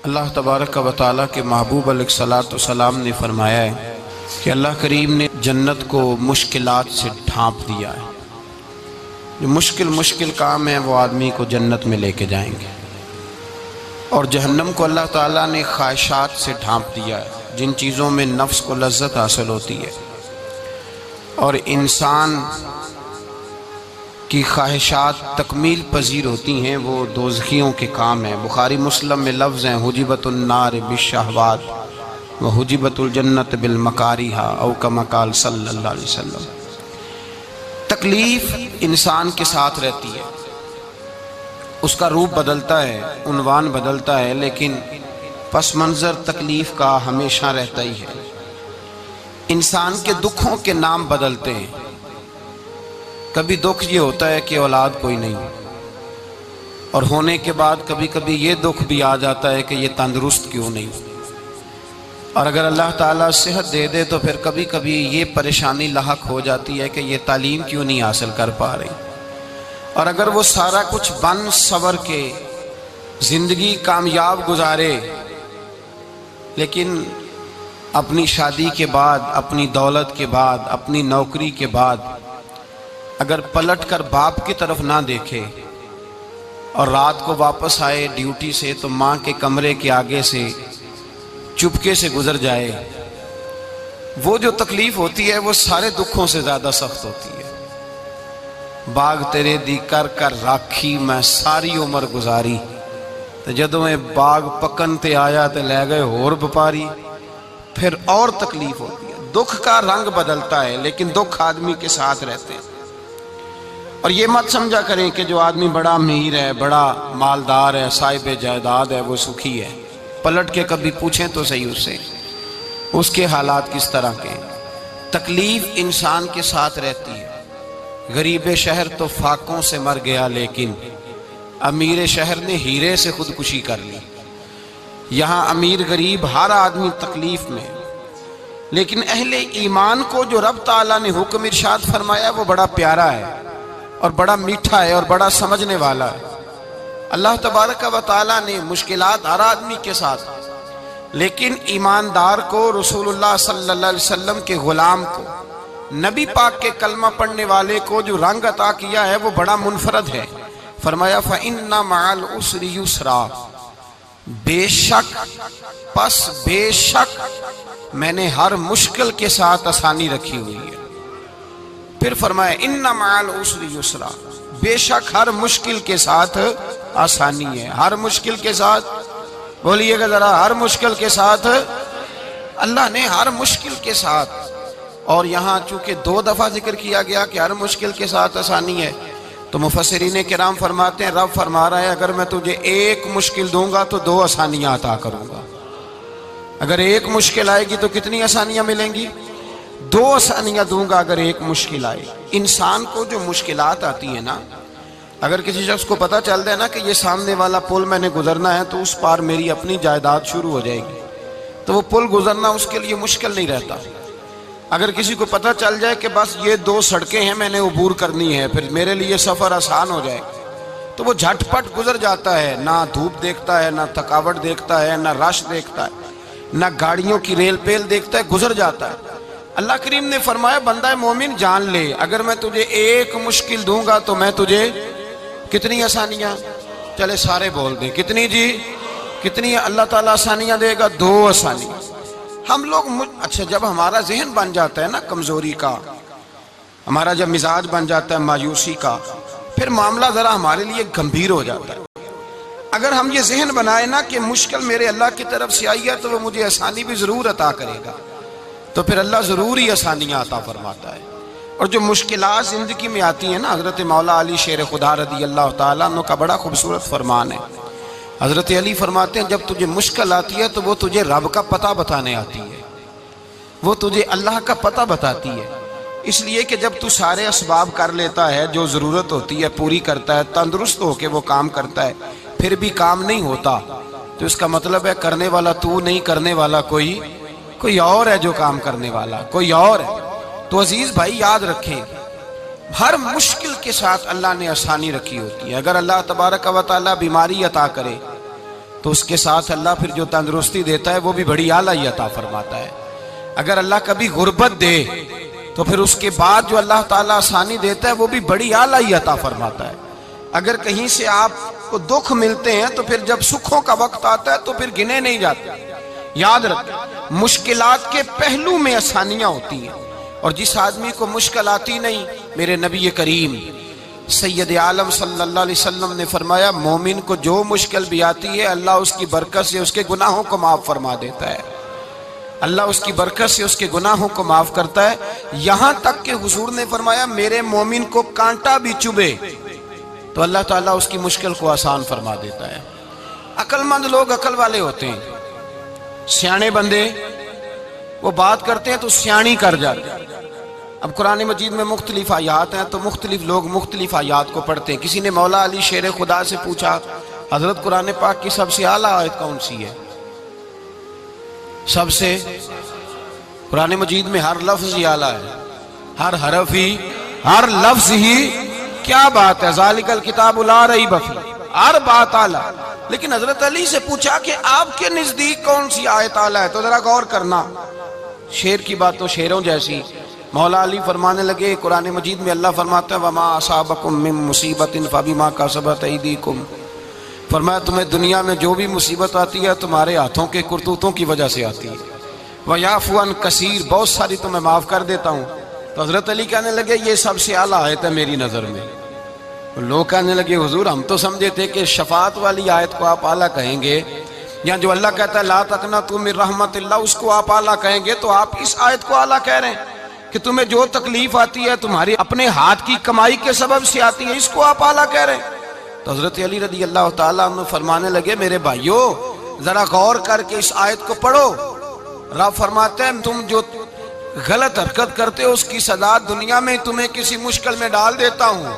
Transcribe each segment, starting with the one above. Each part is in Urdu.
اللہ تبارک و تعالیٰ کے محبوب علیہ الصلوۃ والسلام نے فرمایا ہے کہ اللہ کریم نے جنت کو مشکلات سے ڈھانپ دیا ہے۔ جو مشکل کام ہیں وہ آدمی کو جنت میں لے کے جائیں گے، اور جہنم کو اللہ تعالیٰ نے خواہشات سے ڈھانپ دیا ہے، جن چیزوں میں نفس کو لذت حاصل ہوتی ہے، اور انسان کی خواہشات تکمیل پذیر ہوتی ہیں، وہ دوزخیوں کے کام ہیں۔ بخاری مسلم میں لفظ ہیں حجبت النار بالشہوات وحجبت الجنت بالمکارہ، او کما قال صلی اللہ علیہ وسلم۔ تکلیف انسان کے ساتھ رہتی ہے، اس کا روپ بدلتا ہے، عنوان بدلتا ہے، لیکن پس منظر تکلیف کا ہمیشہ رہتا ہی ہے۔ انسان کے دکھوں کے نام بدلتے ہیں۔ کبھی دکھ یہ ہوتا ہے کہ اولاد کوئی نہیں، اور ہونے کے بعد کبھی کبھی یہ دکھ بھی آ جاتا ہے کہ یہ تندرست کیوں نہیں، اور اگر اللہ تعالیٰ صحت دے دے تو پھر کبھی کبھی یہ پریشانی لاحق ہو جاتی ہے کہ یہ تعلیم کیوں نہیں حاصل کر پا رہی، اور اگر وہ سارا کچھ بن سور کے زندگی کامیاب گزارے، لیکن اپنی شادی کے بعد، اپنی دولت کے بعد، اپنی نوکری کے بعد اگر پلٹ کر باپ کی طرف نہ دیکھے اور رات کو واپس آئے ڈیوٹی سے تو ماں کے کمرے کے آگے سے چپکے سے گزر جائے، وہ جو تکلیف ہوتی ہے وہ سارے دکھوں سے زیادہ سخت ہوتی ہے۔ باغ تیرے دی کر کر راکھی میں ساری عمر گزاری، تو جدوں میں باغ پکن تے آیا تے لے گئے ہور بپاری، پھر اور تکلیف ہوتی ہے۔ دکھ کا رنگ بدلتا ہے، لیکن دکھ آدمی کے ساتھ رہتے ہیں۔ اور یہ مت سمجھا کریں کہ جو آدمی بڑا امیر ہے، بڑا مالدار ہے، صاحب جائیداد ہے، وہ سکھی ہے۔ پلٹ کے کبھی پوچھیں تو صحیح اس سے، اس کے حالات کس طرح کے ہیں۔ تکلیف انسان کے ساتھ رہتی ہے۔ غریب شہر تو فاقوں سے مر گیا، لیکن امیر شہر نے ہیرے سے خودکشی کر لی۔ یہاں امیر غریب ہر آدمی تکلیف میں، لیکن اہل ایمان کو جو رب تعالیٰ نے حکم ارشاد فرمایا وہ بڑا پیارا ہے، اور بڑا میٹھا ہے، اور بڑا سمجھنے والا ہے۔ اللہ تبارک و تعالیٰ نے مشکلات ہر آدمی کے ساتھ، لیکن ایماندار کو، رسول اللہ صلی اللہ علیہ وسلم کے غلام کو، نبی پاک کے کلمہ پڑھنے والے کو جو رنگ عطا کیا ہے وہ بڑا منفرد ہے۔ فرمایا فَإِنَّ مَعَ الْعُسْرِ يُسْرًا، بے شک میں نے ہر مشکل کے ساتھ آسانی رکھی ہوئی ہے۔ پھر فرمایا اِنَّ مَعَ الْعُسْرِ يُسْرًا، بے شک ہر مشکل کے ساتھ آسانی ہے۔ ہر مشکل کے ساتھ، بولیے گا ذرا، ہر مشکل کے ساتھ، اللہ نے ہر مشکل کے ساتھ، اور یہاں چونکہ 2 دفعہ ذکر کیا گیا کہ ہر مشکل کے ساتھ آسانی ہے، تو مفسرین کرام فرماتے ہیں رب فرما رہا ہے اگر میں تجھے 1 مشکل دوں گا تو 2 آسانیاں عطا کروں گا۔ اگر 1 مشکل آئے گی تو کتنی آسانیاں ملیں گی؟ 2 آسانیاں دوں گا اگر 1 مشکل آئے۔ انسان کو جو مشکلات آتی ہیں نا، اگر کسی شخص کو پتہ چل جائے نا کہ یہ سامنے والا پل میں نے گزرنا ہے تو اس پار میری اپنی جائیداد شروع ہو جائے گی، تو وہ پل گزرنا اس کے لیے مشکل نہیں رہتا۔ اگر کسی کو پتہ چل جائے کہ بس یہ 2 سڑکیں ہیں میں نے عبور کرنی ہے، پھر میرے لیے سفر آسان ہو جائے، تو وہ جھٹ پٹ گزر جاتا ہے، نہ دھوپ دیکھتا ہے، نہ تھکاوٹ دیکھتا ہے، نہ رش دیکھتا ہے، نہ گاڑیوں کی ریل پیل دیکھتا ہے، گزر جاتا ہے۔ اللہ کریم نے فرمایا بندہ مومن جان لے اگر میں تجھے 1 مشکل دوں گا تو میں تجھے کتنی آسانیاں، چلے سارے بول دیں کتنی جی، کتنی اللہ تعالیٰ آسانیاں دے گا؟ 2 آسانیاں۔ ہم لوگ اچھا جب ہمارا ذہن بن جاتا ہے نا کمزوری کا، ہمارا جب مزاج بن جاتا ہے مایوسی کا، پھر معاملہ ذرا ہمارے لیے گمبھیر ہو جاتا ہے۔ اگر ہم یہ ذہن بنائے نا کہ مشکل میرے اللہ کی طرف سے آئی ہے تو وہ مجھے آسانی بھی ضرور عطا کرے گا، تو پھر اللہ ضرور ہی آسانیاں عطا فرماتا ہے۔ اور جو مشکلات زندگی میں آتی ہیں نا، حضرت مولا علی شیر خدا رضی اللہ تعالیٰ عنہ کا بڑا خوبصورت فرمان ہے۔ حضرت علی فرماتے ہیں جب تجھے مشکل آتی ہے تو وہ تجھے رب کا پتہ بتانے آتی ہے، وہ تجھے اللہ کا پتہ بتاتی ہے۔ اس لیے کہ جب تو سارے اسباب کر لیتا ہے، جو ضرورت ہوتی ہے پوری کرتا ہے، تندرست ہو کے وہ کام کرتا ہے، پھر بھی کام نہیں ہوتا، تو اس کا مطلب ہے کرنے والا تو نہیں، کرنے والا کوئی اور ہے جو کام کرنے والا، کوئی اور ہے۔ تو عزیز بھائی یاد رکھیں ہر مشکل کے ساتھ اللہ نے آسانی رکھی ہوتی ہے۔ اگر اللہ تبارک و تعالیٰ بیماری عطا کرے تو اس کے ساتھ اللہ پھر جو تندرستی دیتا ہے وہ بھی بڑی اعلیٰ عطا فرماتا ہے۔ اگر اللہ کبھی غربت دے تو پھر اس کے بعد جو اللہ تعالیٰ آسانی دیتا ہے وہ بھی بڑی اعلیٰ عطا فرماتا ہے۔ اگر کہیں سے آپ کو دکھ ملتے ہیں تو پھر جب سکھوں کا وقت آتا ہے تو پھر گنے نہیں جاتے۔ یاد رکھیں، مشکلات کے پہلو میں آسانیاں ہوتی ہیں، اور جس آدمی کو مشکل آتی نہیں، میرے نبی کریم سید عالم صلی اللہ علیہ وسلم نے فرمایا مومن کو جو مشکل بھی آتی ہے اللہ اس کی برکت سے اس کے گناہوں کو معاف فرما دیتا ہے۔ اللہ اس کی برکت سے اس کے گناہوں کو معاف کرتا ہے، یہاں تک کہ حضور نے فرمایا میرے مومن کو کانٹا بھی چبھے تو اللہ تعالیٰ اس کی مشکل کو آسان فرما دیتا ہے۔ عقل مند لوگ عقل والے ہوتے ہیں، سیانے بندے وہ بات کرتے ہیں تو سیانی کر جاتے ہیں۔ اب قرآن مجید میں مختلف آیات ہیں تو مختلف لوگ مختلف آیات کو پڑھتے ہیں۔ کسی نے مولا علی شیر خدا سے پوچھا حضرت قرآن پاک کی سب سے اعلیٰ آیت کون سی ہے؟ سب سے قرآن مجید میں ہر لفظ ہی اعلیٰ ہے، ہر حرف ہی، ہر لفظ ہی، کیا بات ہے، ذالک الکتاب لا ریب فیہ، ہر بات اعلیٰ۔ لیکن حضرت علی سے پوچھا کہ آپ کے نزدیک کون سی آیت اعلیٰ ہے، تو ذرا غور کرنا، شیر کی بات تو شیروں جیسی۔ مولا علی فرمانے لگے قرآن مجید میں اللہ فرماتا ہے وَمَا أَصَابَكُم مِّن مُّصِيبَةٍ فَبِمَا كَسَبَتْ أَيْدِيكُمْ، فرمایا تمہیں دنیا میں جو بھی مصیبت آتی ہے تمہارے ہاتھوں کے کرتوتوں کی وجہ سے آتی ہے، وَيَعْفُو عَن كَثِيرٍ، بہت ساری تمہیں معاف کر دیتا ہوں۔ تو حضرت علی کہنے لگے یہ سب سے اعلیٰ آیت ہے میری نظر میں۔ لوگ کہنے لگے حضور ہم تو سمجھے تھے کہ شفاعت والی آیت کو آپ اعلیٰ کہیں گے، یا جو اللہ کہتا ہے لا تقنطوا من رحمت اللہ اس کو آپ اعلیٰ کہیں گے، تو آپ اس آیت کو اعلیٰ کہہ رہے ہیں کہ تمہیں جو تکلیف آتی ہے تمہاری اپنے ہاتھ کی کمائی کے سبب سے آتی ہے، اس کو آپ اعلیٰ کہہ رہے ہیں۔ تو حضرت علی رضی اللہ تعالیٰ عنہ فرمانے لگے میرے بھائیو ذرا غور کر کے اس آیت کو پڑھو۔ رب فرماتے ہیں تم جو غلط حرکت کرتے ہو اس کی سزا دنیا میں تمہیں کسی مشکل میں ڈال دیتا ہوں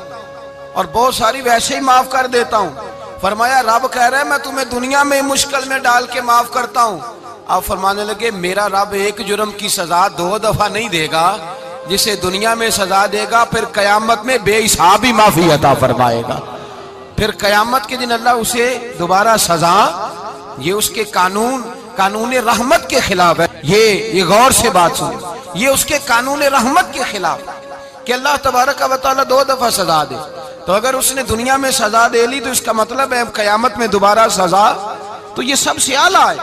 اور بہت ساری ویسے ہی معاف کر دیتا ہوں۔ فرمایا رب کہہ رہا ہے میں تمہیں دنیا میں مشکل میں ڈال کے معاف کرتا ہوں۔ آپ فرمانے لگے میرا رب ایک جرم کی سزا 2 دفعہ نہیں دے گا، جسے دنیا میں سزا دے گا پھر قیامت میں بے حساب ہی معافی عطا فرمائے گا۔ پھر قیامت کے دن اللہ اسے دوبارہ سزا، یہ اس کے قانون رحمت کے خلاف ہے، یہ غور سے بات سن، یہ اس کے قانون رحمت کے خلاف کہ اللہ تبارک و تعالیٰ 2 دفعہ سزا دے۔ تو اگر اس نے دنیا میں سزا دے لی تو اس کا مطلب ہے قیامت میں دوبارہ سزا، تو یہ سب سے اعلیٰ ہے۔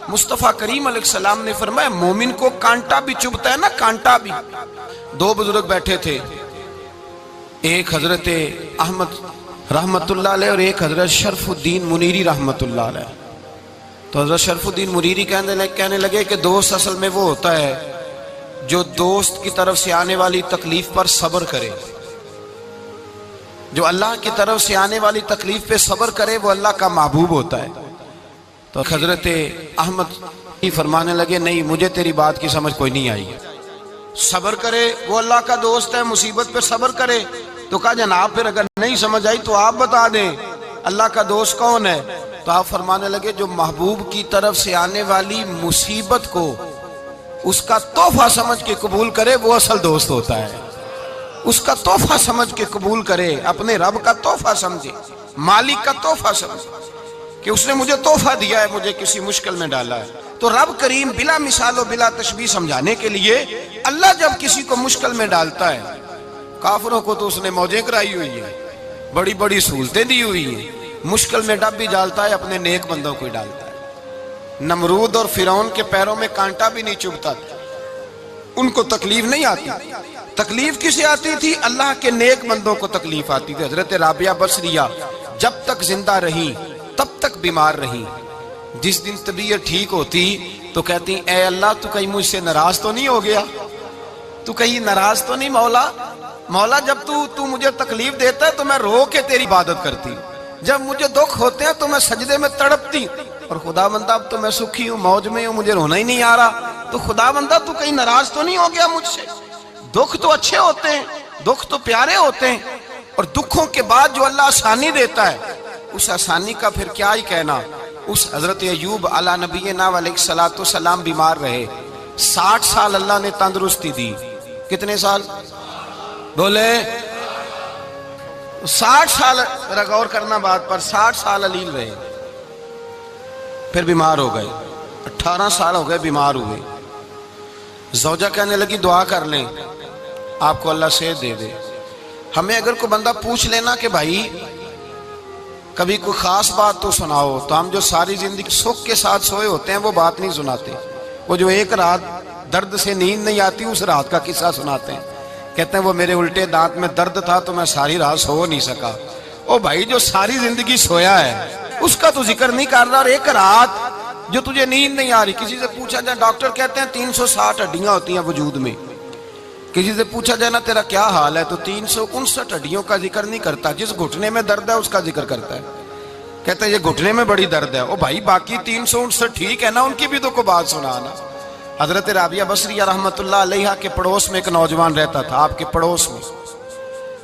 مصطفیٰ کریم علیہ السلام نے فرمایا مومن کو کانٹا بھی چبھتا ہے نا، کانٹا بھی۔ 2 بزرگ بیٹھے تھے، ایک حضرت احمد رحمت اللہ علیہ اور ایک حضرت شرف الدین منیری رحمت اللہ علیہ۔ تو حضرت شرف الدین منیری کہنے لگے کہ دوست اصل میں وہ ہوتا ہے جو دوست کی طرف سے آنے والی تکلیف پر صبر کرے، جو اللہ کی طرف سے آنے والی تکلیف پہ صبر کرے وہ اللہ کا محبوب ہوتا ہے۔ تو حضرت احمد فرمانے لگے نہیں مجھے تیری بات کی سمجھ کوئی نہیں آئی، صبر کرے وہ اللہ کا دوست ہے، مصیبت پہ صبر کرے۔ تو کہا جناب پھر اگر نہیں سمجھ آئی تو آپ بتا دیں اللہ کا دوست کون ہے؟ تو آپ فرمانے لگے جو محبوب کی طرف سے آنے والی مصیبت کو اس کا تحفہ سمجھ کے قبول کرے وہ اصل دوست ہوتا ہے۔ اس کا تحفہ سمجھ کے قبول کرے، اپنے رب کا تحفہ سمجھے، مالک کا تحفہ سمجھے کہ اس نے مجھے تحفہ دیا ہے، مجھے کسی مشکل میں ڈالا ہے۔ تو رب کریم بلا مثال و بلا تشبیہ سمجھانے کے لیے اللہ جب کسی کو مشکل میں ڈالتا ہے، کافروں کو تو اس نے موجیں کرائی ہوئی ہیں، بڑی بڑی سہولتیں دی ہوئی ہیں، مشکل میں ڈب بھی ڈالتا ہے، اپنے نیک بندوں کو ہی ڈالتا ہے۔ نمرود اور فرعون کے پیروں میں کانٹا بھی نہیں چبھتا تھا، ان کو تکلیف نہیں آتی۔ تکلیف کسے آتی تھی؟ اللہ کے نیک بندوں کو تکلیف آتی تھی۔ حضرت رابعہ بصریہ جب تک زندہ رہی تب تک بیمار رہی، جس دن طبیعت ٹھیک ہوتی تو کہتی اے اللہ تو کہیں مجھ سے ناراض تو نہیں ہو گیا، تو کہیں ناراض تو نہیں مولا جب تو مجھے تکلیف دیتا ہے تو میں رو کے تیری عبادت کرتی، جب مجھے دکھ ہوتے ہیں تو میں سجدے میں تڑپتی، اور خدا بندہ اب تو میں سکھی ہوں، موج میں ہوں، مجھے رونا ہی نہیں آ رہا، تو خدا بندہ تو کہیں ناراض تو نہیں ہو گیا مجھ سے؟ دکھ تو اچھے ہوتے ہیں، دکھ تو پیارے ہوتے ہیں، اور دکھوں کے بعد جو اللہ آسانی دیتا ہے اس آسانی کا پھر کیا ہی کہنا۔ اس حضرت ایوب علی نبینا علیہ الصلوۃ والسلام بیمار رہے، 60 سال اللہ نے تندرستی دی۔ کتنے سال بولے؟ 60 سال، ذرا غور کرنا بات پر، 60 سال علیل رہے۔ پھر بیمار ہو گئے، 18 سال ہو گئے بیمار ہوئے۔ زوجہ کہنے لگی دعا کر لیں آپ کو اللہ صحت دے دے۔ ہمیں اگر کوئی بندہ پوچھ لینا کہ بھائی کبھی کوئی خاص بات تو سناؤ، تو ہم جو ساری زندگی سکھ کے ساتھ سوئے ہوتے ہیں وہ بات نہیں سناتے، وہ جو ایک رات درد سے نیند نہیں آتی اس رات کا قصہ سناتے ہیں، کہتے ہیں وہ میرے الٹے دانت میں درد تھا تو میں ساری رات سو نہیں سکا۔ او بھائی جو ساری زندگی سویا ہے اس کا تو ذکر نہیں کر رہا، اور ایک رات جو تجھے نیند نہیں آ رہی۔ کسی سے پوچھا جائے، ڈاکٹر کہتے ہیں 360 ہڈیاں ہوتی ہیں وجود میں، کسی سے پوچھا جائے نا تیرا کیا حال ہے تو 359 ہڈیوں کا ذکر نہیں کرتا، جس گھٹنے میں درد ہے اس کا ذکر کرتا ہے، کہتا ہے یہ گھٹنے میں بڑی درد ہے۔ او بھائی باقی 359 ٹھیک ہے نا، ان کی بھی تو کوئی بات سنانا۔ حضرت رابعہ بصریہ رحمۃ اللہ علیہا کے پڑوس میں ایک نوجوان رہتا تھا، آپ کے پڑوس میں،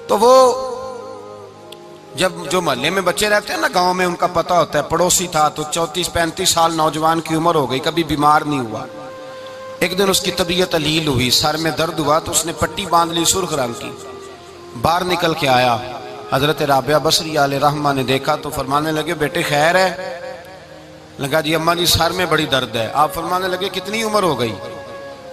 تو وہ جب جو محلے میں بچے رہتے ہیں نا گاؤں میں، ان کا پتہ ہوتا ہے، پڑوسی تھا تو 34-35 سال نوجوان کی عمر ہو گئی، کبھی بیمار نہیں ہوا۔ ایک دن اس کی طبیعت علیل ہوئی، سر میں درد ہوا تو اس نے پٹی باندھ لی سرخ رنگ کی، باہر نکل کے آیا۔ حضرت رابعہ بصریہ علیہ رحمہ نے دیکھا تو فرمانے لگے بیٹے خیر ہے؟ لگا جی اماں جی سر میں بڑی درد ہے۔ آپ فرمانے لگے کتنی عمر ہو گئی؟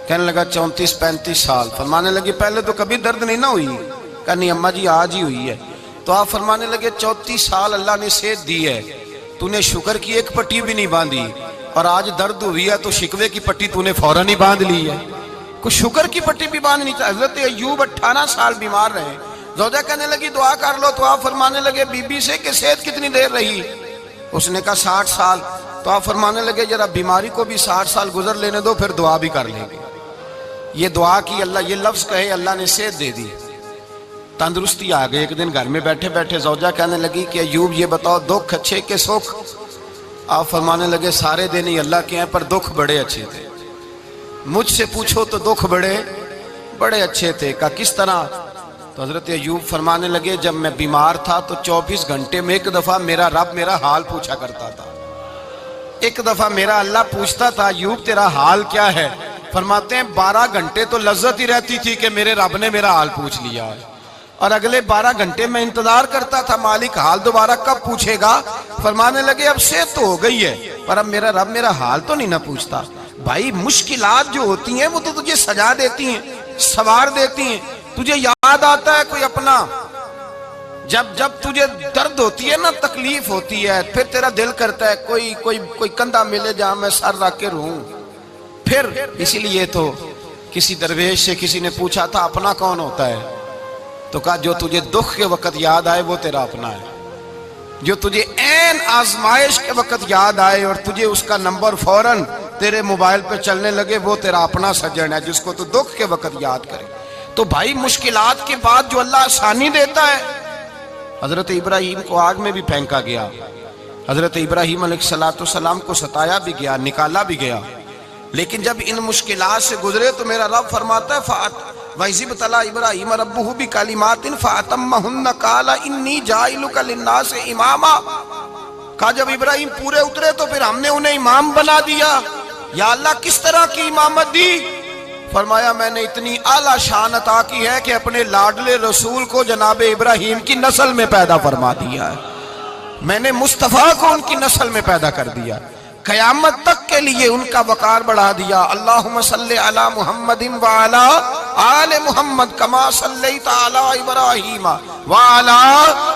کہنے لگا 34-35 سال۔ فرمانے لگے پہلے تو کبھی درد نہیں نہ ہوئی؟ کہا نہیں اماں جی آج ہی ہوئی ہے۔ تو آپ فرمانے لگے 34 سال اللہ نے صحت دی ہے، تو نے شکر کی ایک پٹی بھی نہیں باندھی، اور آج درد ہوئی ہے تو شکوے کی پٹی تو نے فوراً ہی باندھ لی ہے، کوئی شکر کی پٹی بھی باندھنی چاہیے۔ حضرت ایوب 18 سال بیمار رہے، زوجہ کہنے لگی دعا کر لو، تو آپ فرمانے لگے بی بی سے کہ صحت کتنی دیر رہی؟ اس نے کہا 60 سال۔ تو آپ فرمانے لگے ذرا بیماری کو بھی 60 سال گزر لینے دو پھر دعا بھی کر لیں گے۔ یہ دعا کی، اللہ یہ لفظ کہے اللہ نے صحت دے دی، تندرستی آ گئی۔ ایک دن گھر میں بیٹھے بیٹھے زوجہ کہنے لگی کہ ایوب یہ بتاؤ دکھ اچھے کہ سکھ؟ آپ فرمانے لگے سارے دن ہی اللہ کے ہیں پر دکھ بڑے اچھے تھے، مجھ سے پوچھو تو دکھ بڑے اچھے تھے۔ کہا کس طرح؟ تو حضرت ایوب فرمانے لگے جب میں بیمار تھا تو 24 گھنٹے میں ایک دفعہ میرا رب میرا حال پوچھا کرتا تھا، ایک دفعہ میرا اللہ پوچھتا تھا ایوب تیرا حال کیا ہے؟ فرماتے ہیں 12 گھنٹے تو لذت ہی رہتی تھی کہ میرے رب نے میرا حال پوچھ لیا ہے، اور اگلے 12 گھنٹے میں انتظار کرتا تھا مالک حال دوبارہ کب پوچھے گا۔ فرمانے لگے اب صحت تو ہو گئی ہے پر اب میرا رب میرا حال تو نہیں نہ پوچھتا۔ بھائی مشکلات جو ہوتی ہیں وہ تو تجھے سجا دیتی ہیں، سوار دیتی ہیں، تجھے یاد آتا ہے کوئی اپنا، جب تجھے درد ہوتی ہے نا، تکلیف ہوتی ہے، پھر تیرا دل کرتا ہے کوئی کندھا ملے جہاں میں سر رکھ کے رہوں۔ پھر اسی لیے تو کسی درویش سے کسی نے پوچھا تھا اپنا کون ہوتا ہے؟ تو کہا جو تجھے دکھ کے وقت یاد آئے وہ تیرا اپنا ہے، جو تجھے عین آزمائش کے وقت یاد آئے اور تجھے اس کا نمبر فوراً تیرے موبائل پہ چلنے لگے وہ تیرا اپنا سجن ہے، جس کو تو دکھ کے وقت یاد کرے۔ تو بھائی مشکلات کے بعد جو اللہ آسانی دیتا ہے، حضرت ابراہیم کو آگ میں بھی پھینکا گیا، حضرت ابراہیم علیہ السلام کو ستایا بھی گیا، نکالا بھی گیا، لیکن جب ان مشکلات سے گزرے تو میرا رب فرماتا ہے وَإِذِ ابْتَلَىٰ إِبْرَاهِيمَ رَبُّهُ بِكَلِمَاتٍ فَأَتَمَّهُنَّ قَالَ إِنِّي جَاعِلُكَ لِلنَّاسِ إِمَامًا۔ کہا جب ابراہیم پورے اترے تو پھر ہم نے انہیں امام بنا دیا۔ یا اللہ کس طرح کی امامت دی؟ فرمایا میں نے اتنی اعلیٰ شان عطا کی ہے کہ اپنے لاڈلے رسول کو جناب ابراہیم کی نسل میں پیدا فرما دیا ہے، میں نے مصطفیٰ کو ان کی نسل میں پیدا کر دیا، قیامت تک کے لیے ان کا وقار بڑھا دیا۔ اللہم صلی علی محمد وعلی آل محمد کما صلیت علی ابراہیم وعلی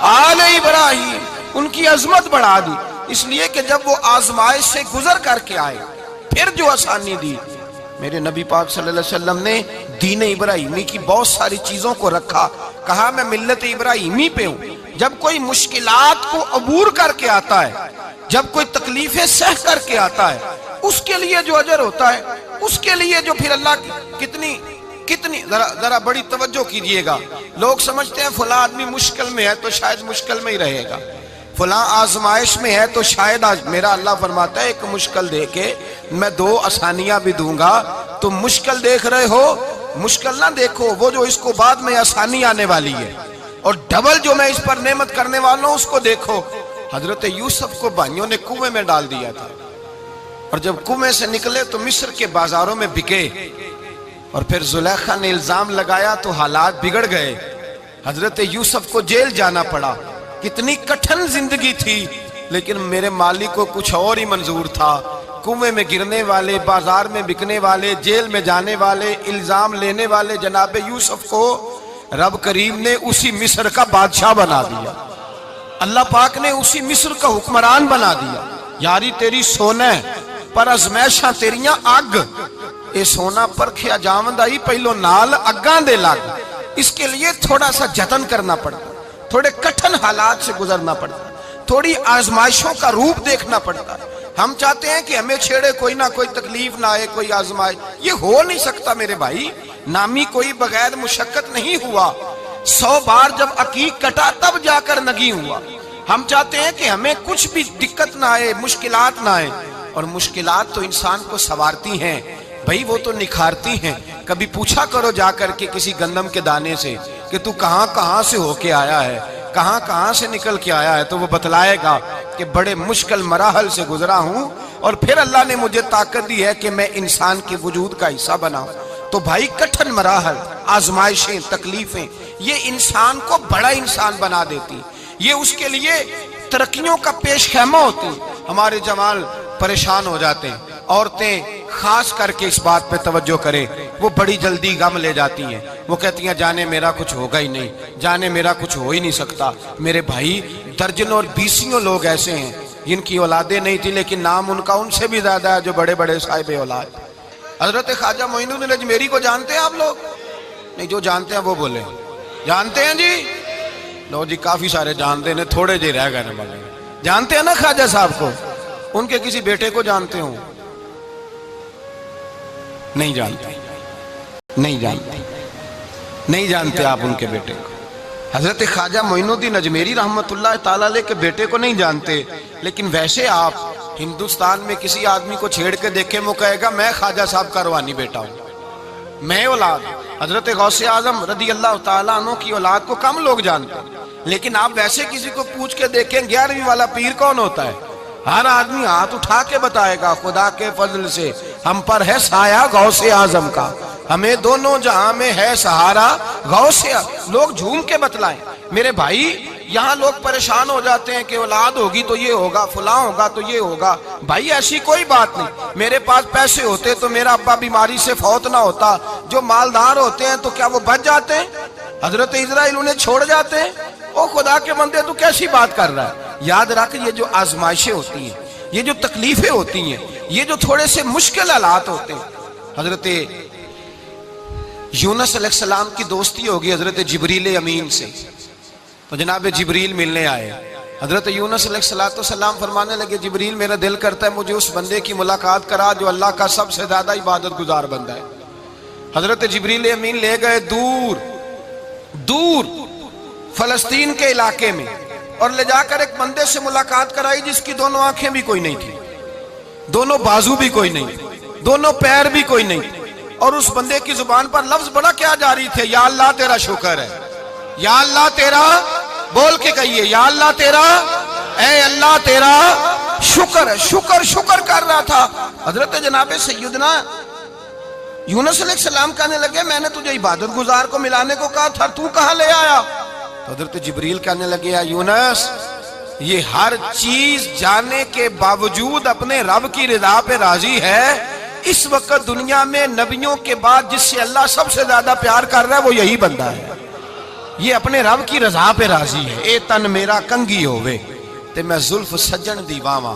آل ابراہیم، ان کی عظمت بڑھا دی، اس لیے کہ جب وہ آزمائش سے گزر کر کے آئے پھر جو آسانی دی۔ میرے نبی پاک صلی اللہ علیہ وسلم نے دین ابراہیمی کی بہت ساری چیزوں کو رکھا، کہا میں ملت ابراہیمی پہ ہوں۔ جب کوئی مشکلات کو عبور کر کے آتا ہے، جب کوئی تکلیفیں سہ کر کے آتا ہے، اس کے لیے جو اجر ہوتا ہے، اس کے لیے جو پھر اللہ کتنی ذرا بڑی توجہ کیجئے گا۔ لوگ سمجھتے ہیں فلاں آدمی مشکل میں ہے تو شاید مشکل میں ہی رہے گا، فلاں آزمائش میں ہے تو شاید میرا اللہ فرماتا ہے ایک مشکل دے کے میں 2 آسانیاں بھی دوں گا۔ تم مشکل دیکھ رہے ہو، مشکل نہ دیکھو، وہ جو اس کو بعد میں آسانی آنے والی ہے، اور ڈبل جو میں اس پر نعمت کرنے والا ہوں اس کو دیکھو۔ حضرت یوسف کو بھائیوں نے کنویں میں ڈال دیا تھا، اور جب کنویں سے نکلے تو مصر کے بازاروں میں بکے، اور پھر زلیخا نے الزام لگایا تو حالات بگڑ گئے، حضرت یوسف کو جیل جانا پڑا۔ کتنی کٹھن زندگی تھی، لیکن میرے مالک کو کچھ اور ہی منظور تھا۔ کنویں میں گرنے والے، بازار میں بکنے والے، جیل میں جانے والے، الزام لینے والے جناب یوسف کو رب کریم نے اسی مصر کا بادشاہ بنا دیا۔ اللہ پاک نے اسی مصر کا حکمران بنا دیا۔ یاری تیری سونا پر ازمائشاں تیریاں اگ، اے سونا پرکھیا جاوندا ہی پہلو نال اگاں دے لگ۔ اس کے لیے تھوڑا سا جتن کرنا پڑتا، تھوڑے کٹھن حالات سے گزرنا پڑتا، تھوڑی آزمائشوں کا روپ دیکھنا پڑتا۔ ہم چاہتے ہیں کہ ہمیں چھیڑے کوئی نہ کوئی تکلیف نہ آئے، کوئی آزمائش، یہ ہو نہیں سکتا میرے بھائی۔ نامی کوئی بغیر مشقت نہیں ہوا، 100 بار جب عقیق کٹا تب جا کر نگی ہوا۔ ہم چاہتے ہیں کہ ہمیں کچھ بھی دقت نہ آئے، مشکلات نہ آئے، اور مشکلات تو انسان کو سنوارتی ہیں بھائی، وہ تو نکھارتی ہیں۔ کبھی پوچھا کرو جا کر کے کسی گندم کے دانے سے کہ تو کہاں کہاں سے ہو کے آیا ہے، کہاں کہاں سے نکل کے آیا ہے، تو وہ بتلائے گا کہ بڑے مشکل مراحل سے گزرا ہوں، اور پھر اللہ نے مجھے طاقت دی ہے کہ میں انسان کے وجود کا حصہ بناؤں۔ تو بھائی کٹھن مراحل، آزمائشیں، تکلیفیں، یہ انسان کو بڑا انسان بنا دیتی، یہ اس کے لیے ترقیوں کا پیش خیمہ ہوتی۔ ہمارے جوان پریشان ہو جاتے ہیں، عورتیں خاص کر کے اس بات پہ توجہ کریں، وہ بڑی جلدی غم لے جاتی ہیں، وہ کہتی ہیں جانے میرا کچھ ہوگا ہی نہیں، جانے میرا کچھ ہو ہی نہیں سکتا۔ میرے بھائی درجنوں اور بیسیوں لوگ ایسے ہیں جن کی اولادیں نہیں تھی، لیکن نام ان کا ان سے بھی زیادہ ہے جو بڑے بڑے صاحب اولاد۔ حضرت خواجہ معین الدین اجمیری کو جانتے ہیں آپ لوگ؟ نہیں، جو جانتے ہیں وہ بولیں۔ جانتے ہیں جی؟ لو جی، کافی سارے جانتے ہیں، تھوڑے جی رہ گئے نا۔ جانتے ہیں نا خواجہ صاحب کو؟ ان کے کسی بیٹے کو جانتے ہوں؟ نہیں جانتے، نہیں جانتے، نہیں جانتے آپ ان کے بیٹے کو۔ حضرت خواجہ معین الدین اجمیری رحمت اللہ تعالیٰ علیہ کے بیٹے کو نہیں جانتے، لیکن ویسے آپ ہندوستان میں کسی آدمی کو چھیڑ کے دیکھیں، وہ کہے گا میں خواجہ صاحب کا روحانی بیٹا ہوں، میں اولاد۔ حضرت غوث اعظم رضی اللہ تعالیٰ عنہ کی اولاد کو کم لوگ جانتے ہیں، لیکن آپ ویسے کسی کو پوچھ کے دیکھیں 11ویں والا پیر کون ہوتا ہے، ہر آدمی ہاتھ اٹھا کے بتائے گا خدا کے فضل سے ہم پر ہے سایہ غوث اعظم کا، ہمیں دونوں جہاں میں ہے سہارا غوث اعظم۔ لوگ جھوم کے بتلائیں۔ میرے بھائی یہاں لوگ پریشان ہو جاتے ہیں کہ اولاد ہوگی تو یہ ہوگا، فلاں ہوگا تو یہ ہوگا۔ بھائی ایسی کوئی بات نہیں۔ میرے پاس پیسے ہوتے تو میرا ابا بیماری سے فوت نہ ہوتا۔ جو مالدار ہوتے ہیں تو کیا وہ بچ جاتے ہیں؟ حضرت اسرائیل انہیں چھوڑ جاتے ہیں؟ او خدا کے بندے تو کیسی بات کر رہا ہے؟ یاد رکھ، یہ جو آزمائشیں ہوتی ہیں، یہ جو تکلیفیں ہوتی ہیں، یہ جو تھوڑے سے مشکل حالات ہوتے ہیں۔ حضرت یونس علیہ السلام کی دوستی ہوگی حضرت جبریل امین سے، تو جناب جبریل ملنے آئے۔ حضرت یونس علیہ السلام فرمانے لگے جبریل میرا دل کرتا ہے مجھے اس بندے کی ملاقات کرا جو اللہ کا سب سے زیادہ عبادت گزار بندہ ہے۔ حضرت جبریل امین لے گئے دور دور فلسطین کے علاقے میں، اور لے جا کر ایک بندے سے ملاقات کرائی جس کی دونوں آنکھیں بھی کوئی نہیں تھی، دونوں بازو بھی کوئی نہیں، دونوں پیر بھی کوئی نہیں، اور اس بندے کی زبان پر لفظ بڑا کیا جاری تھے، یا اللہ تیرا شکر ہے، یا اللہ تیرا، بول کے کہیے یا اللہ تیرا، اے اللہ تیرا شکر ہے۔ شکر شکر کر رہا تھا۔ حضرت جناب سیدنا یونس علیہ السلام کہنے لگے میں نے تجھے عبادت گزار کو ملانے کو کہا تھا، تو کہاں لے آیا؟ حضرت جبریل کہنے لگے یا یونس، یہ ہر چیز جانے کے باوجود اپنے رب کی رضا پہ راضی ہے۔ اس وقت دنیا میں نبیوں کے بعد جس سے اللہ سب سے زیادہ پیار کر رہا ہے وہ یہی بندہ ہے، یہ اپنے رب کی رضا پہ راضی ہے۔ اے تن میرا کنگی ہوئے تے میں زلف سجن دی واواں،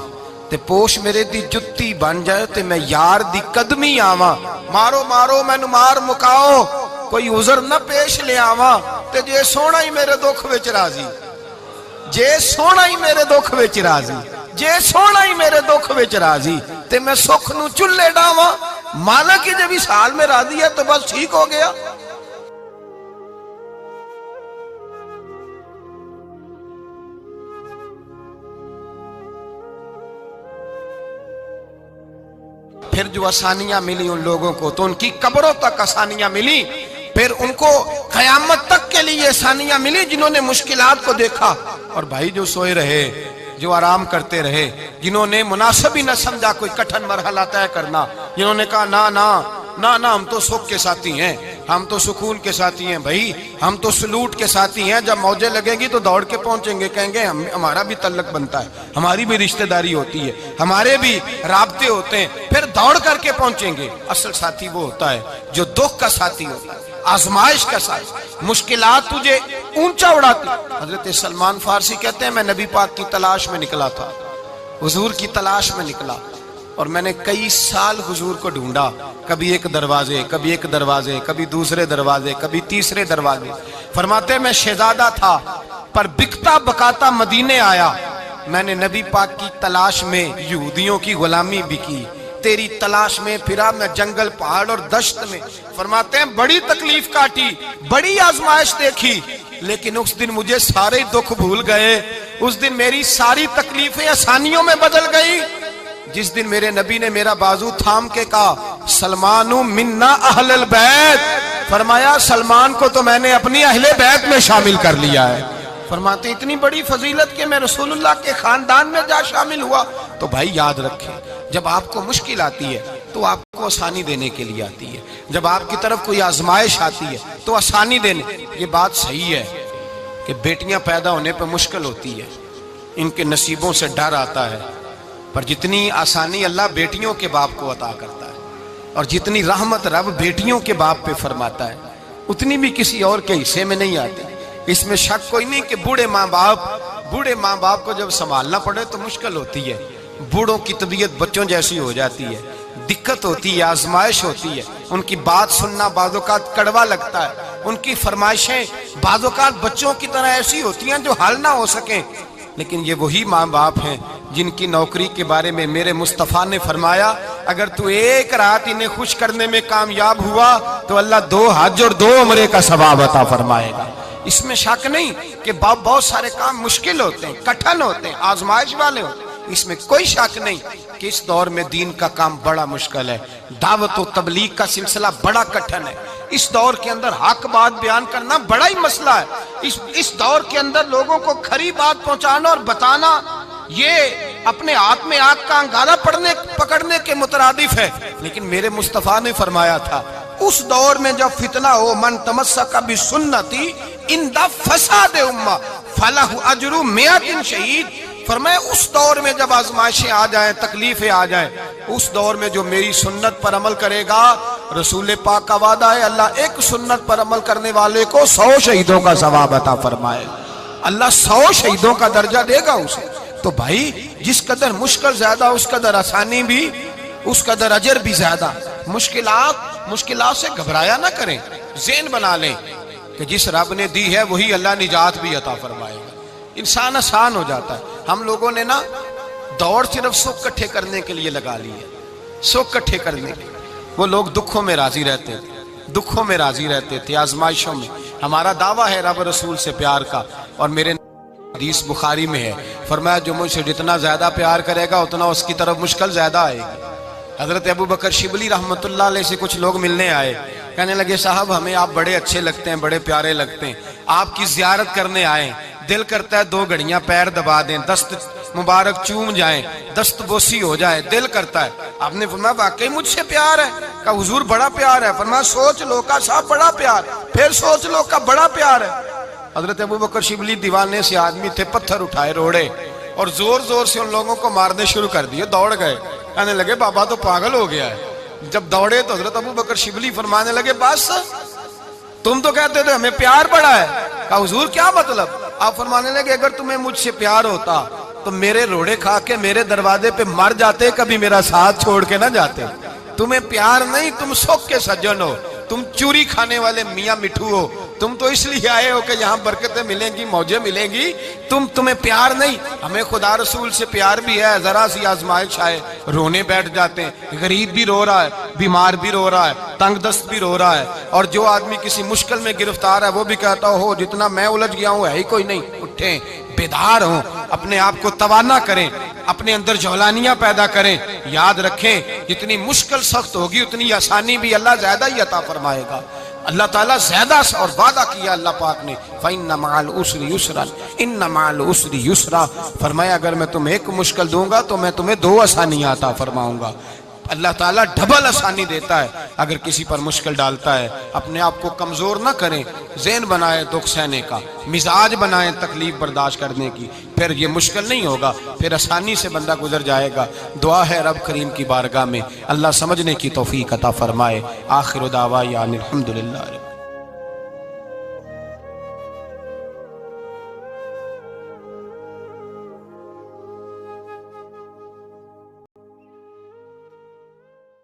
تے پوش میرے دی جتی بن جائے تے میں یار دی قدمی آواں، مارو مارو مینو مار مکاؤ کوئی عذر نہ پیش لے آواں، تے جے سونا ہی میرے دکھ وچ راضی، جے سونا ہی میرے دکھ وچ راضی، جے سونا ہی میرے دکھ وچ راضی تے میں سکھ نو چلے ڈاواں، مالک کی جب اس حال میں راضی ہے تو بس ٹھیک ہو گیا۔ پھر جو آسانیاں ملی ان لوگوں کو تو ان کی قبروں تک آسانیاں ملی، پھر ان کو قیامت تک کے لیے آسانیاں ملی جنہوں نے مشکلات کو دیکھا۔ اور بھائی جو سوئے رہے، جو آرام کرتے رہے، جنہوں نے مناسب ہی نہ سمجھا کوئی کٹھن مرحلہ طے کرنا، جنہوں نے کہا نا نا نا نا ہم تو سکھ کے ساتھی ہیں، ہم تو سکون کے ساتھی ہیں بھائی، ہم تو سلوٹ کے ساتھی ہیں، جب موجیں لگیں گی تو دوڑ کے پہنچیں گے، کہیں گے ہمارا بھی تعلق بنتا ہے، ہماری بھی رشتہ داری ہوتی ہے، ہمارے بھی رابطے ہوتے ہیں، پھر دوڑ کر کے پہنچیں گے۔ اصل ساتھی وہ ہوتا ہے جو دکھ کا ساتھی ہوتا ہے، آزمائش کا ساتھ، مشکلات تجھے اونچا اڑاتی۔ حضرت سلمان فارسی کہتے ہیں میں نبی پاک کی تلاش میں نکلا تھا، حضور کی تلاش میں نکلا، اور میں نے کئی سال حضور کو ڈھونڈا، کبھی ایک دروازے، کبھی ایک دروازے، کبھی دوسرے دروازے، کبھی تیسرے دروازے۔ فرماتے ہیں میں شہزادہ تھا پر بکتا بکاتا مدینے آیا، میں نے نبی پاک کی تلاش میں یہودیوں کی غلامی بھی کی، تیری تلاش میں پھرا میں جنگل پہاڑ اور دشت میں۔ فرماتے ہیں بڑی تکلیف کاٹی، بڑی آزمائش دیکھی، لیکن اس دن مجھے سارے دکھ بھول گئے، اس دن میری ساری تکلیفیں آسانیوں میں بدل گئی، جس دن میرے نبی نے میرا بازو تھام کے کہا سلمان منا اہل البیت، فرمایا سلمان کو تو میں نے اپنی اہل بیت میں شامل کر لیا ہے۔ فرماتے اتنی بڑی فضیلت کہ میں رسول اللہ کے خاندان میں جا شامل ہوا۔ تو بھائی یاد رکھیں، جب آپ کو مشکل آتی ہے تو آپ کو آسانی دینے کے لیے آتی ہے، جب آپ کی طرف کوئی آزمائش آتی ہے تو آسانی دینے۔ یہ بات صحیح ہے کہ بیٹیاں پیدا ہونے پہ مشکل ہوتی ہے، ان کے نصیبوں سے ڈر آتا ہے، پر جتنی آسانی اللہ بیٹیوں کے باپ کو عطا کرتا ہے اور جتنی رحمت رب بیٹیوں کے باپ پہ فرماتا ہے اتنی بھی کسی اور کے حصے میں نہیں آتی۔ اس میں شک کوئی نہیں کہ بوڑھے ماں باپ کو جب سنبھالنا پڑے تو مشکل ہوتی ہے، بوڑھوں کی طبیعت بچوں جیسی ہو جاتی ہے، دقت ہوتی ہے، آزمائش ہوتی ہے، ان کی بات سننا بعض اوقات کڑوا لگتا ہے، ان کی فرمائشیں بعض اوقات بچوں کی طرح ایسی ہوتی ہیں جو حل نہ ہو سکیں، لیکن یہ وہی ماں باپ ہیں جن کی نوکری کے بارے میں میرے مصطفیٰ نے فرمایا اگر تو ایک رات انہیں خوش کرنے میں کامیاب ہوا تو اللہ 2 حج اور 2 عمرے کا ثواب عطا فرمائے گا۔ اس میں شک نہیں کہ بہت سارے کام مشکل ہوتے ہیں، کٹھن ہوتے ہیں، آزمائش والے ہوتے ہیں، اس میں کوئی شک نہیں کہ اس دور میں دین کا کام بڑا مشکل ہے، دعوت و تبلیغ کا سلسلہ بڑا کٹھن ہے، اس دور کے اندر حق بات بیان کرنا بڑا ہی مسئلہ ہے، اس دور کے اندر لوگوں کو کھری بات پہنچانا اور بتانا یہ اپنے ہاتھ میں آگ کا انگارہ پکڑنے کے مترادف ہے۔ لیکن میرے مصطفیٰ نے فرمایا تھا اس دور میں جب فتنہ ہو من تمسک بسنتی اندہ فساد امہ فلہ اجر 100 شہید، فرمایا اس دور میں جب آزمائشیں آ جائیں، تکلیفیں آ جائیں، اس دور میں جو میری سنت پر عمل کرے گا، رسول پاک کا وعدہ ہے اللہ ایک سنت پر عمل کرنے والے کو 100 شہیدوں کا ثواب عطا فرمائے، اللہ 100 شہیدوں کا درجہ دے گا اسے۔ تو بھائی جس قدر مشکل زیادہ اس قدر آسانی بھی، اس قدر اجر بھی زیادہ۔ مشکلات سے گھبرایا نہ کریں، ذہن بنا لیں کہ جس رب نے دی ہے وہی اللہ نجات بھی عطا فرمائے گا، انسان آسان ہو جاتا ہے۔ ہم لوگوں نے نا دوڑ صرف سکھ کٹھے کرنے کے لیے لگا لی ہے، سکھ کٹھے کرنے کے، وہ لوگ دکھوں میں راضی رہتے تھے، آزمائشوں میں۔ ہمارا دعویٰ ہے رب رسول سے پیار کا، اور میرے حدیث بخاری میں ہے فرمایا جو مجھ سے جتنا زیادہ پیار کرے گا اتنا اس کی طرف مشکل زیادہ آئے گی۔ حضرت ابو بکر شبلی رحمت اللہ علیہ سے کچھ لوگ ملنے آئے، کہنے لگے صاحب ہمیں آپ بڑے اچھے لگتے ہیں، بڑے پیارے لگتے ہیں، آپ کی زیارت کرنے آئے، دل کرتا ہے 2 گھڑیاں پیر دبا دیں، دست مبارک چوم جائیں، دست بوسی ہو جائے، دل کرتا ہے۔ آپ نے فرمایا واقعی مجھ سے پیار ہے؟ کہا حضور بڑا پیار ہے۔ فرمایا سوچ لو کا صاحب بڑا پیار، پھر سوچ لو کا بڑا پیار ہے۔ حضرت ابو بکر شبلی دیوانے سے آدمی تھے، پتھر اٹھائے روڑے اور زور زور سے ان لوگوں کو مارنے شروع کر دیے، دوڑ گئے، کہنے لگے بابا تو پاگل ہو گیا ہے۔ جب دوڑے تو حضرت ابو بکر شبلی فرمانے لگے بس تم تو کہتے تھے ہمیں پیار بڑا ہے۔ کہا حضور کیا مطلب؟ آپ فرمانے لگے اگر تمہیں مجھ سے پیار ہوتا تو میرے روڑے کھا کے میرے دروازے پہ مر جاتے، کبھی میرا ساتھ چھوڑ کے نہ جاتے۔ تمہیں پیار نہیں، تم سکھ کے سجن ہو، تم چوری کھانے والے میاں مٹھو ہو، تم تو اس لیے آئے ہو کہ یہاں برکتیں ملیں گی، موجیں ملیں گی، تمہیں پیار نہیں۔ ہمیں خدا رسول سے پیار بھی ہے، ذرا سی آزمائش آئے رونے بیٹھ جاتے ہیں، غریب بھی رو رہا ہے، بیمار بھی رو رہا ہے، تنگ دست بھی رو رہا ہے، اور جو آدمی کسی مشکل میں گرفتار ہے وہ بھی کہتا ہو جتنا میں الجھ گیا ہوں ہے ہی کوئی نہیں۔ اٹھیں، بیدار ہوں، اپنے آپ کو توانا کریں، اپنے اندر جولانیاں پیدا کریں، یاد رکھیں جتنی مشکل سخت ہوگی اتنی آسانی بھی اللہ زیادہ ہی عطا فرمائے گا۔ اللہ تعالیٰ زیادہ اور وعدہ کیا اللہ پاک نے فَإِنَّ مَعَ الْعُسْرِ يُسْرًا إِنَّ مَعَ الْعُسْرِ يُسْرًا، فرمایا اگر میں تمہیں ایک مشکل دوں گا تو میں تمہیں 2 آسانیاں عطا فرماؤں گا۔ اللہ تعالیٰ ڈبل آسانی دیتا ہے اگر کسی پر مشکل ڈالتا ہے۔ اپنے آپ کو کمزور نہ کریں، ذہن بنائے دکھ سہنے کا، مزاج بنائیں تکلیف برداشت کرنے کی، پھر یہ مشکل نہیں ہوگا، پھر آسانی سے بندہ گزر جائے گا۔ دعا ہے رب کریم کی بارگاہ میں اللہ سمجھنے کی توفیق عطا فرمائے۔ آخر دعوانا الحمدللہ۔